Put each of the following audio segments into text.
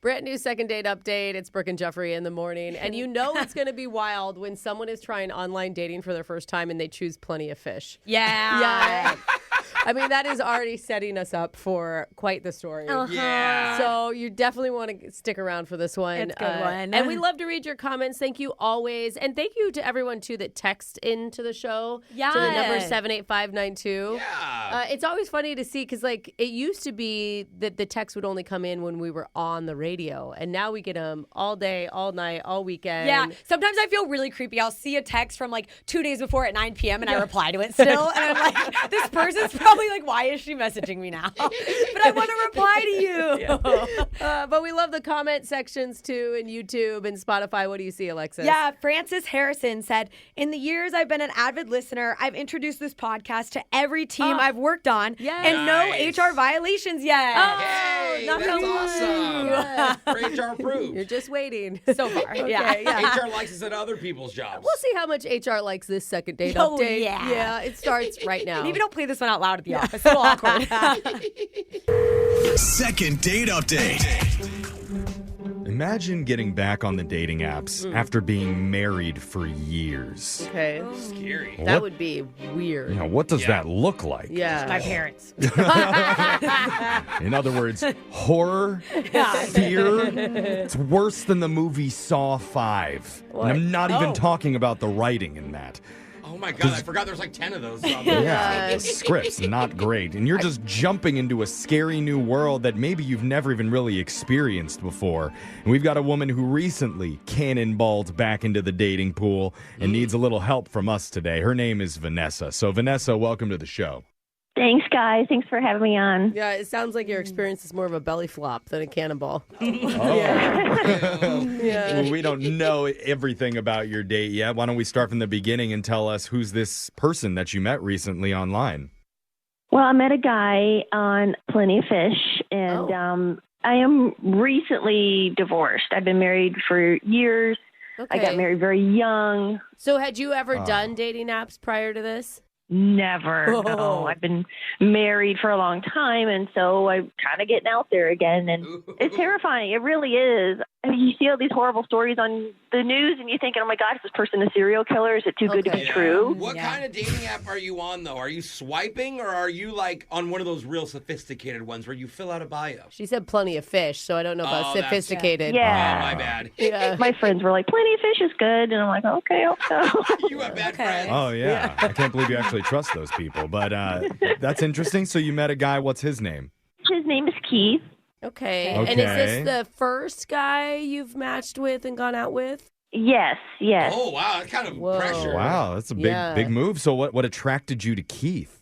Brand new second date update. It's Brooke and Jeffrey in the morning. And you know it's going to be wild when someone is trying online dating for their first time and they choose Plenty of Fish. Yeah. I mean, that is already setting us up for quite the story. Yeah. So you definitely want to stick around for this one. It's a good one. And we love to read your comments. Thank you always. And thank you to everyone, too, that text into the show. Yeah. To the number 78592. Yeah. It's always funny to see because, like, it used to be that the text would only come in when we were on the radio. And now we get them all day, all night, all weekend. Yeah. Sometimes I feel really creepy. I'll see a text from like 2 days before at 9 p.m. and I reply to it still. And I'm like, this person's probably like, why is she messaging me now? But I want to reply to you. But we love the comment sections, too, in YouTube and Spotify. What do you see, Alexis? Yeah, Francis Harrison said, in the years I've been an avid listener, I've introduced this podcast to every team I've worked on and Nice. no HR violations yet. Hey, knock that's on wood. awesome. Yeah. For HR approved. You're just waiting. So far. Okay, yeah. HR likes us at other people's jobs. We'll see how much HR likes this second date Oh, update. yeah. It starts right now. Maybe don't play this one out loud at the office. It's a little awkward. Second date update. Imagine getting back on the dating apps after being married for years. Okay. Scary. That would be weird. You know, what does Yeah. that look like? Yeah. My parents. In other words, horror, fear. It's worse than the movie Saw 5. And I'm not even talking about the writing in that. Oh my God, I forgot there's like 10 of those. Yeah, the script's not great. And you're just jumping into a scary new world that maybe you've never even really experienced before. And we've got a woman who recently cannonballed back into the dating pool and needs a little help from us today. Her name is Vanessa. So, Vanessa, welcome to the show. Thanks, guys. Thanks for having me on. Yeah, it sounds like your experience is more of a belly flop than a cannonball. Well, we don't know everything about your date yet. Why don't we start from the beginning and tell us who's this person that you met recently online? Well, I met a guy on Plenty of Fish, and I am recently divorced. I've been married for years. Okay. I got married very young. So had you ever done dating apps prior to this? Never. No, I've been married for a long time, and so I'm kind of getting out there again, and it's terrifying. It really is. I mean, you see all these horrible stories on the news, and you're thinking, oh, my God, is this person a serial killer? Is it too good to be true? What kind of dating app are you on, though? Are you swiping, or are you like on one of those real sophisticated ones where you fill out a bio? She said Plenty of Fish, so I don't know about that's- sophisticated. Yeah. Oh, my bad. Yeah. My friends were like, Plenty of Fish is good, and I'm like, okay, hope so. You have bad friends. Oh, yeah. I can't believe you actually trust those people. But that's interesting. So you met a guy. What's his name? His name is Keith. Okay. And is this the first guy you've matched with and gone out with? Yes. Oh, wow. That's kind of Whoa. pressure. Wow, that's a big move. So what attracted you to Keith?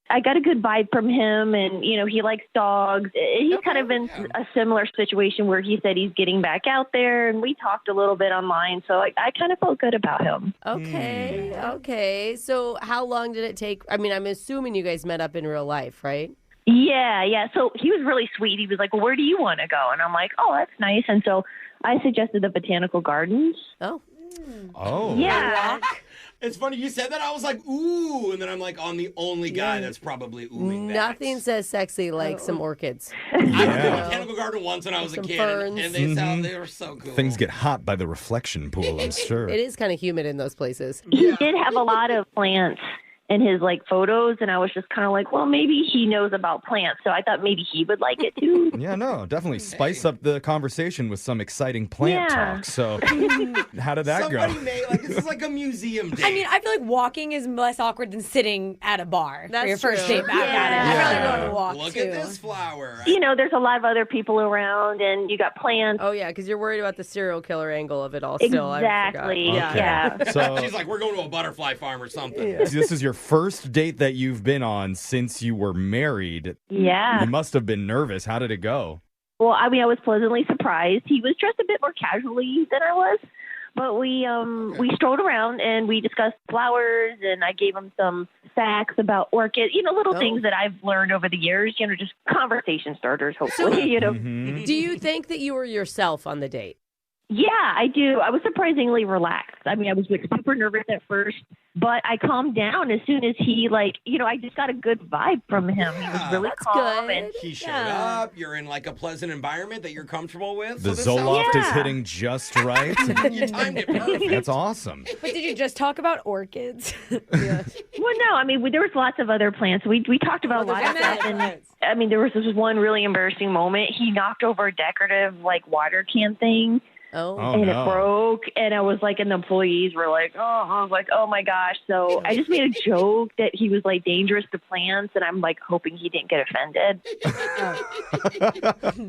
I got a good vibe from him, and, you know, he likes dogs. He's kind of in a similar situation where he said he's getting back out there, and we talked a little bit online, so I kind of felt good about him. Okay. So how long did it take? I mean, I'm assuming you guys met up in real life, right? Yeah. So he was really sweet. He was like, well, where do you want to go? And I'm like, oh, that's nice. And so I suggested the Botanical Gardens. Oh. Oh. Yeah. It's funny you said that. I was like, ooh. And then I'm like, I'm the only guy that's probably oohing that. Nothing says sexy like some orchids. I went to a botanical garden once when I was a Some kid. ferns. And they sound they were so cool. Things get hot by the reflection pool, I'm sure. It is kind of humid in those places. He did have a lot of plants in his photos, and I was just kind of like, well, maybe he knows about plants, so I thought maybe he would like it too. Yeah, no, definitely spice up the conversation with some exciting plant talk. So how did that Somebody go? made, this is like a museum date. I mean, I feel like walking is less awkward than sitting at a bar for your first true. date back at it. I'd rather go on a walk, Look too. at this flower. You know, there's a lot of other people around, and you got plants. Oh, yeah, because you're worried about the serial killer angle of it all still. Exactly. I forgot. Yeah. So She's like, we're going to a butterfly farm or something. this is your first date that you've been on since you were married. Yeah. You must have been nervous. How did it go? Well, I mean, I was pleasantly surprised. He was dressed a bit more casually than I was, but we strolled around and we discussed flowers, and I gave him some facts about orchids, little things that I've learned over the years, just conversation starters, hopefully, Do you think that you were yourself on the date? Yeah, I do. I was surprisingly relaxed. I mean, I was like super nervous at first, but I calmed down as soon as he I just got a good vibe from him. He was really That's calm good. and He showed up. You're in like a pleasant environment that you're comfortable with. The so this Zoloft sounds- is Yeah. hitting just right. You timed it perfect. That's awesome. But did you just talk about orchids? well, no, I mean, there was lots of other plants. We talked about a lot of stuff, and I mean, there was this one really embarrassing moment. He knocked over a decorative water can thing. Oh. And no. it broke, and I was and the employees were oh my gosh. So I just made a joke that he was dangerous to plants, and I'm hoping he didn't get offended.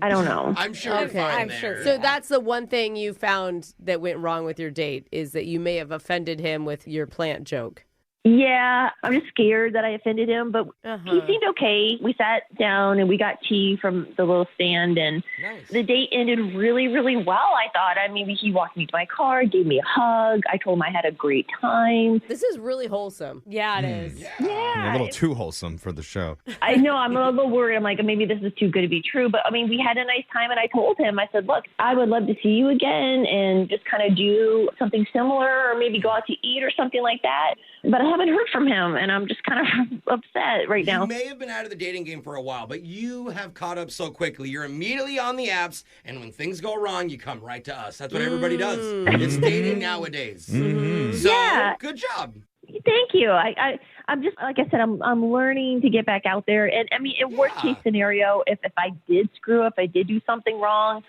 I don't know. I'm sure Okay. you're fine I'm there. sure. So that's the one thing you found that went wrong with your date is that you may have offended him with your plant joke. Yeah, I'm just scared that I offended him, but he Uh-huh. seemed okay. We sat down and we got tea from the little stand, and Nice. the date ended really, really well, I thought. I mean, he walked me to my car, gave me a hug. I told him I had a great time. This is really wholesome. Yeah, it is. Yeah. A little too wholesome for the show. I know, I'm a little worried. I'm maybe this is too good to be true. But, I mean, we had a nice time, and I told him, I said, look, I would love to see you again and just kind of do something similar or maybe go out to eat or something like that. But I haven't heard from him, and I'm just kind of upset right now. You may have been out of the dating game for a while, but you have caught up so quickly. You're immediately on the apps, and when things go wrong, you come right to us. That's what everybody does. It's dating nowadays. So, Yeah. good job. Thank you. I'm just, like I said, I'm learning to get back out there. And, I mean, in worst case scenario, if I did screw up, I did do something wrong,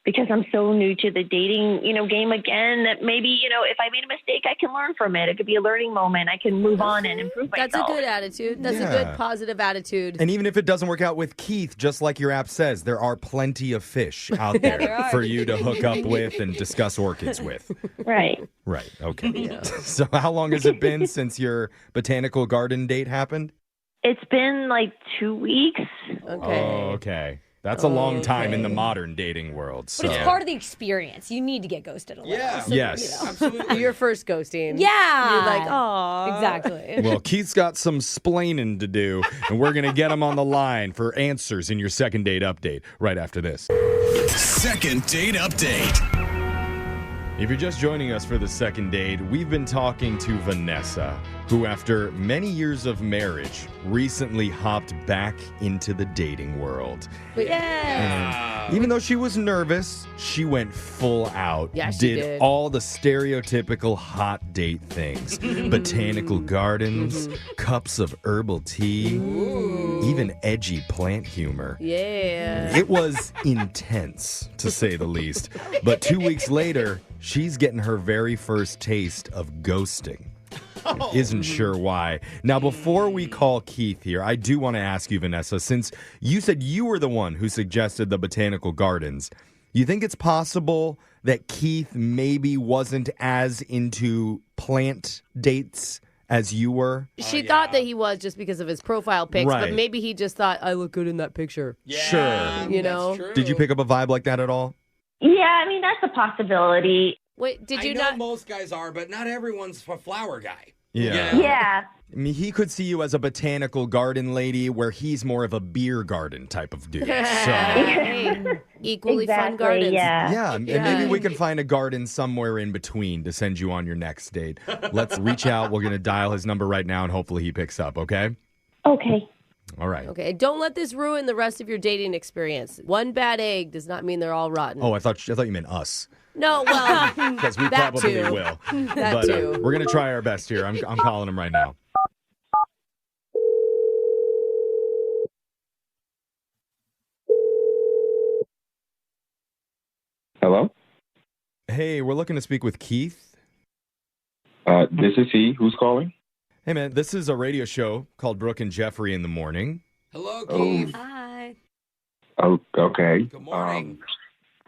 because I'm so new to the dating, game again, that maybe, if I made a mistake, I can learn from it. It could be a learning moment. I can move on and improve myself. That's a good attitude. That's a Yeah. good positive attitude. And even if it doesn't work out with Keith, just like your app says, there are plenty of fish out there there are. for you to hook up with and discuss orchids with. Right. Right. Okay. So how long has it been since your botanical garden date happened? It's been 2 weeks. Okay. Oh, okay. That's a long time in the Okay. modern dating world. So. But it's part of the experience. You need to get ghosted a little. Yeah. So, Yes. Absolutely. Your first ghosting. Yeah. You're like, oh. Exactly. Well, Keith's got some splaining to do, and we're going to get him on the line for answers in your second date update right after this. Second date update. If you're just joining us for the second date, we've been talking to Vanessa, who, after many years of marriage, recently hopped back into the dating world. Yeah. Even though she was nervous, she went full out. Yeah, she did. all the stereotypical hot date things. Botanical gardens, cups of herbal tea, even edgy plant humor. Yeah. It was intense, to say the least. But 2 weeks later, she's getting her very first taste of ghosting. Isn't sure why. Now, before we call Keith here, I do want to ask you, Vanessa, since you said you were the one who suggested the botanical gardens, you think it's possible that Keith maybe wasn't as into plant dates as you were? She thought that he was just because of his profile pics, Right. but maybe he just thought, I look good in that picture. Yeah, Sure. You know? that's true. Did you pick up a vibe like that at all? Yeah, I mean, that's a possibility. Wait, did you I know not? most guys are, but not everyone's a flower guy. Yeah. Yeah. I mean, he could see you as a botanical garden lady where he's more of a beer garden type of dude. So, Hey, equally fun Exactly, gardens. yeah, and maybe we can find a garden somewhere in between to send you on your next date. Let's reach out. We're going to dial his number right now, and hopefully he picks up, okay? Okay. All right. Okay, don't let this ruin the rest of your dating experience. One bad egg does not mean they're all rotten. Oh, I thought you meant us, No, well, because we That probably too. will. that But too. we're going to try our best here. I'm calling him right now. Hello? Hey, we're looking to speak with Keith. This is he. Who's calling? Hey, man, this is a radio show called Brooke and Jeffrey in the Morning. Hello, Oh. Keith. Hi. Oh, okay. Good morning.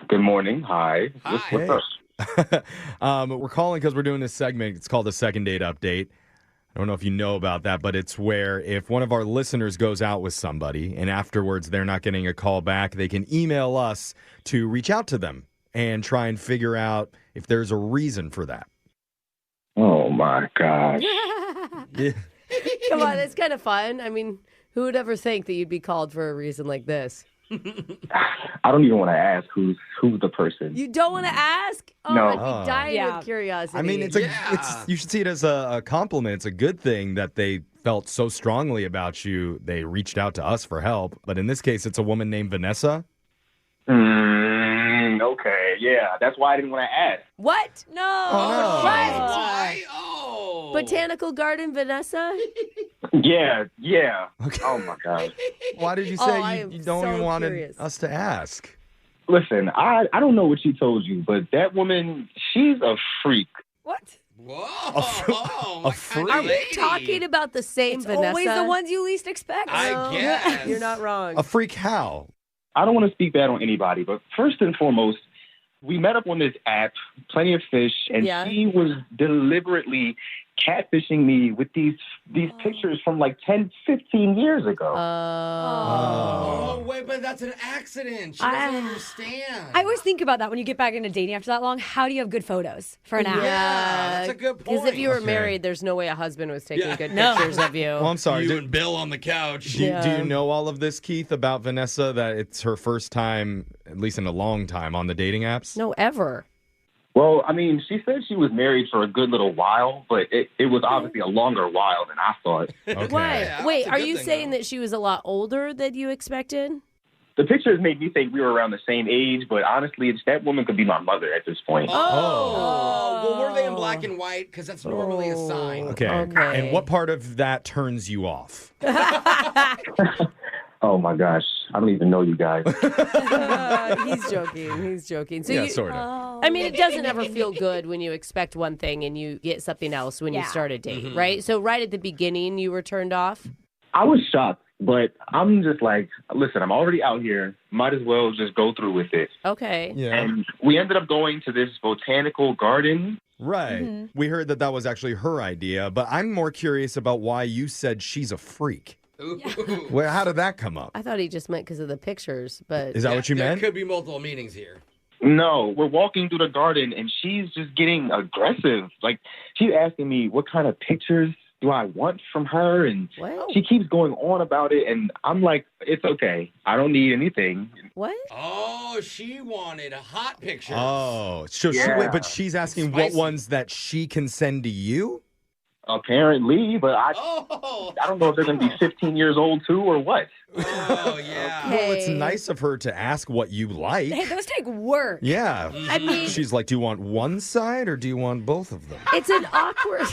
Good morning. Hi. Hi. What's up? We're calling because we're doing this segment. It's called the Second Date Update. I don't know if you know about that, but it's where if one of our listeners goes out with somebody and afterwards they're not getting a call back, they can email us to reach out to them and try and figure out if there's a reason for that. Oh, my gosh. Come on, it's kind of fun. I mean, who would ever think that you'd be called for a reason like this? I don't even want to ask who's the person. You don't want to ask? Oh, No. I'd be dying Yeah. with curiosity. I mean, it's you should see it as a compliment. It's a good thing that they felt so strongly about you. They reached out to us for help. But in this case, it's a woman named Vanessa. Okay, yeah. That's why I didn't want to ask. What? No. Oh, no. Why? Oh. Botanical Garden Vanessa? Yeah. Okay. Oh, my God. Why did you Oh, say I you am don't so even want curious. us to ask? Listen, I don't know what she told you, but that woman, she's a freak. What? Whoa. a freak. Are we talking about the same Vanessa? Always the ones you least expect. I guess. You're not wrong. A freak how? I don't want to speak bad on anybody, but first and foremost, we met up on this app, Plenty of Fish, and Yeah. she was deliberately catfishing me with these pictures from like 10, 15 years ago. Oh, wait, but that's an accident. She doesn't understand. I always think about that when you get back into dating after that long. How do you have good photos for an app? Yeah, that's a good point. Because if you were Okay. married, there's no way a husband was taking Yeah. good No. pictures of you. Well, I'm sorry. You Do, and Bill on the couch. do Yeah. you know all of this, Keith, about Vanessa, that it's her first time, at least in a long time, on the dating apps? No, ever. Well, I mean, she said she was married for a good little while, but it was obviously a longer while than I thought. Okay. Why? Yeah, Wait, that's a are good you thing, saying though. that she was a lot older than you expected? The pictures made me think we were around the same age, but honestly, that woman could be my mother at this point. Oh. Well, were they in black and white? Because that's normally a sign. Okay. Okay. And what part of that turns you off? Oh my gosh, I don't even know you guys. He's joking. He's joking. So Yeah, you, sort of. I mean, it doesn't ever feel good when you expect one thing and you get something else when you Yeah. start a date, right? So right at the beginning, you were turned off. I was shocked, but I'm just like, listen, I'm already out here. Might as well just go through with it. Okay. Yeah. And we ended up going to this botanical garden. Right. We heard that was actually her idea, but I'm more curious about why you said she's a freak. Ooh. Well, how did that come up? I thought he just meant because of the pictures, but Is that what you There meant? could be multiple meanings here. No, we're walking through the garden and she's just getting aggressive. Like, she's asking me what kind of pictures do I want from her, and what? she keeps going on about it, and I'm like, it's okay. I don't need anything. What? Oh, she wanted a hot picture. Oh, so Yeah. wait, but she's asking what Spicy. ones that she can send to you? Apparently, but I Oh. don't know if they're going to be 15 years old too or what. Oh, yeah. Well, it's Hey. nice of her to ask what you like. Hey, those take work. Yeah. I mean, She's like, do you want one side or do you want both of them? it's an awkward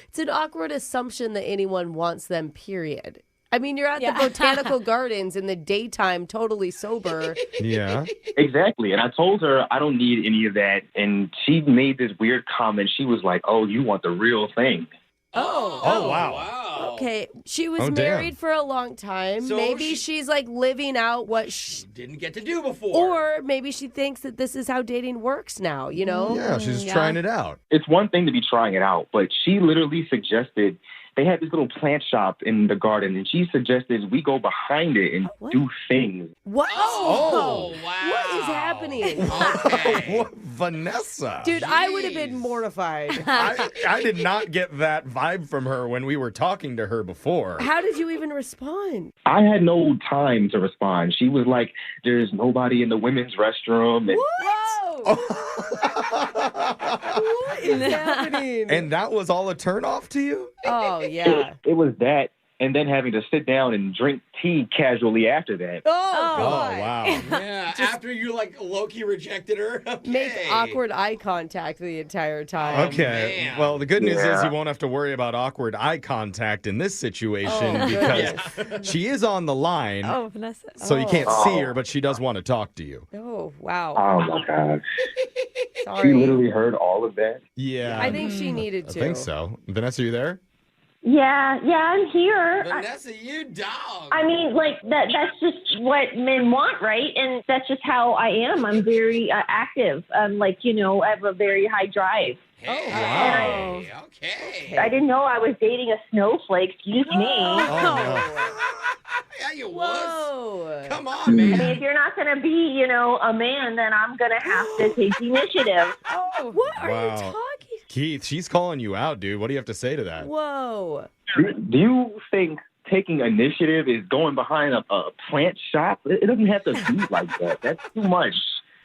it's an awkward assumption that anyone wants them, period. I mean, you're at Yeah. the botanical gardens in the daytime, totally sober. Yeah. Exactly. And I told her I don't need any of that. And she made this weird comment. She was like, oh, you want the real thing. Oh, wow. Wow. Okay, she was Oh, damn. married for a long time. So Maybe she's like living out what Didn't get to do before. or maybe she thinks that this is how dating works now, you know? Yeah, she's Yeah. trying it out. It's one thing to be trying it out, but she literally suggested they had this little plant shop in the garden, and she suggested we go behind it and What? do things. What? Oh, wow. What is happening? Okay. What, Vanessa? Dude, I would have been Jeez. mortified. I did not get that vibe from her when we were talking to her before. How did you even respond? I had no time to respond. She was like, there's nobody in the women's restroom. And Whoa! What is happening? And that was all a turnoff to you? Oh, yeah. it was that, and then having to sit down and drink tea casually after that. Oh, Oh, God. wow. Yeah, after you like low-key rejected her. Okay. Make awkward eye contact the entire time. Okay. man. Well, the good news is Yeah. you won't have to worry about awkward eye contact in this situation Oh, because she is on the line. Oh, Vanessa. So you can't Oh. see her, but she does want to talk to you. Oh, wow. Oh, my gosh. She Sorry. literally heard all of that. Yeah. I think she needed I to. think so. Vanessa, you there? Yeah, I'm here. Vanessa, you dog. I mean, like that's just what men want, right? And that's just how I am. I'm very active. Like, I have a very high drive. Hey, wow. okay. I didn't know I was dating a snowflake. Excuse me. Yeah, you was. Whoa. Come on, I mean, man. if you're not going to be, a man, then I'm going to have to take the initiative. Oh, what are Wow. you talking? Keith, she's calling you out, dude. What do you have to say to that? Whoa. Do you think taking initiative, is going behind a plant shop. It doesn't have to be like that. That's too much.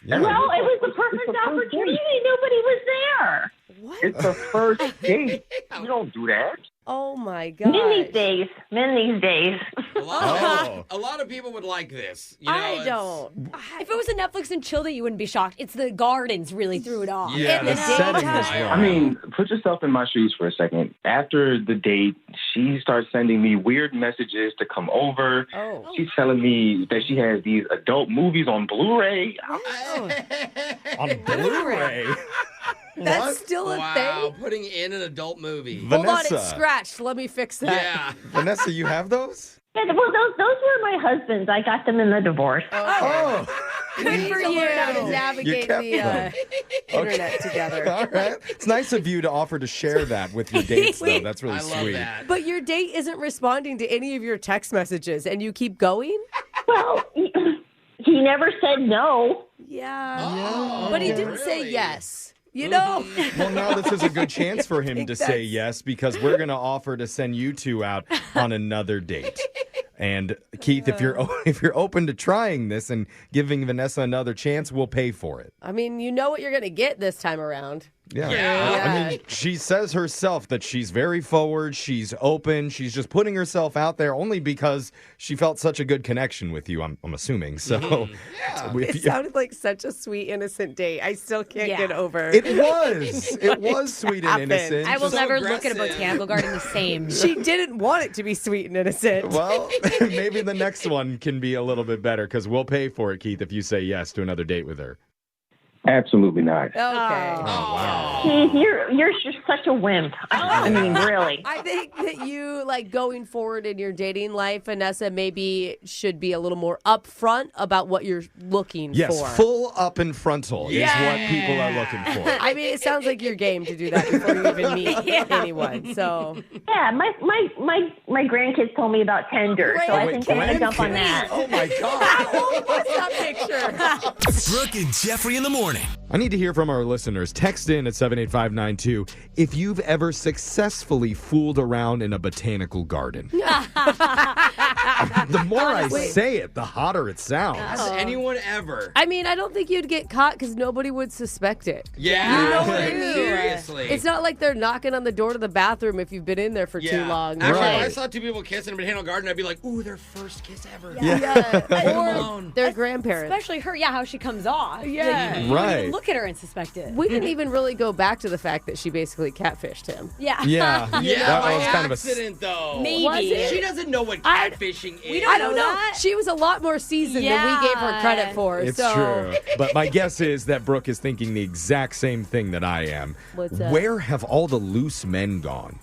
Yeah. Well, it was the perfect opportunity. Nobody was there. What? It's the first date. You don't do that. Oh my god. Men these days. A lot of people would like this. You know, I don't. If it was a Netflix and chill that, you wouldn't be shocked. It's the gardens really threw it off. Yeah, In the the setting is daytime. wrong. I mean, put yourself in my shoes for a second. After the date, she starts sending me weird messages to come over. Oh. She's telling me that she has these adult movies on Blu-ray. On Blu-ray. That's What? still a Wow, thing? putting in an adult movie. Hold on, Vanessa. it's scratched. Let me fix that. Yeah. Vanessa, you have those? Yeah, well, those were my husband's. I got them in the divorce. Oh. Good for you. Learn how to You navigate kept the them. internet together. All right. It's nice of you to offer to share that with your dates, though. That's really I love sweet. that. But your date isn't responding to any of your text messages, and you keep going? Well, he never said no. Yeah. Oh, But he didn't say really? yes. You know? Well, now this is a good chance for him think to say that's- yes because we're going to offer to send you two out on another date. And Keith, if you're open to trying this and giving Vanessa another chance, we'll pay for it. I mean, you know what you're going to get this time around. Yeah. Yeah. I mean, she says herself that she's very forward, she's open, she's just putting herself out there only because she felt such a good connection with you, I'm assuming. So It sounded like such a sweet, innocent date. I still can't Yeah. get over it was sweet and happened? innocent. I will So never look at a aggressive. botanical garden the same. She didn't want it to be sweet and innocent. Well, maybe the next one can be a little bit better because we'll pay for it, Keith, if you say yes to another date with her. Absolutely not. Okay. Wow. Keith, you're just such a wimp. I mean, really. I think that you, like, going forward in your dating life, Vanessa, maybe should be a little more upfront about what you're looking Yes, for. full up and frontal is what people are looking for. I mean, it sounds like you're game to do that before you even meet anyone. So, Yeah, my grandkids told me about Tinder, so I think I'm gonna jump on that. Oh my God. what's that picture? Brooke and Jeffrey in the morning. I need to hear from our listeners. Text in at 78592 if you've ever successfully fooled around in a botanical garden. The more I say it, the hotter it sounds. Has anyone ever? I mean, I don't think you'd get caught because nobody would suspect it. Yeah. You know what I mean? Seriously. It's not like they're knocking on the door to the bathroom if you've been in there for too long. Actually, Right. if I saw two people kiss in a botanical garden, I'd be like, ooh, their first kiss ever. Yeah. Or alone. their grandparents. Especially her, how she comes off. Yeah. You wouldn't Right. even look at her and suspect it. We didn't even really go back to the fact that she basically catfished him. Yeah. Yeah. Yeah, that by was kind of a. accident, though. Maybe. Was it? She doesn't know what I- catfishing is. We don't I don't know. that? She was a lot more seasoned than we gave her credit for. It's so. true. But my guess is that Brooke is thinking the exact same thing that I am. What's that? Where have all the loose men gone?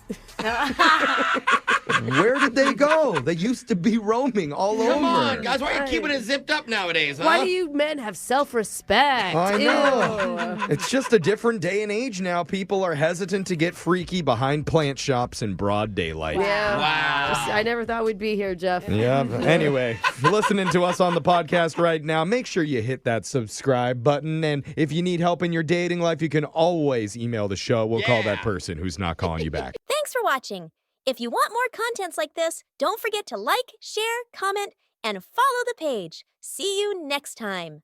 Where did they go? They used to be roaming all Come over. on, guys. Why are you keeping it zipped up nowadays, huh? Why do you men have self-respect? I Ew. know. It's just a different day and age now. People are hesitant to get freaky behind plant shops in broad daylight. Yeah. Wow. I never thought we'd be here, Jeff. Yeah. Anyway, if you're listening to us on the podcast right now, make sure you hit that subscribe button. And if you need help in your dating life, you can always email the show. We'll call that person who's not calling you back. Thanks for watching. If you want more contents like this, don't forget to like, share, comment, and follow the page. See you next time.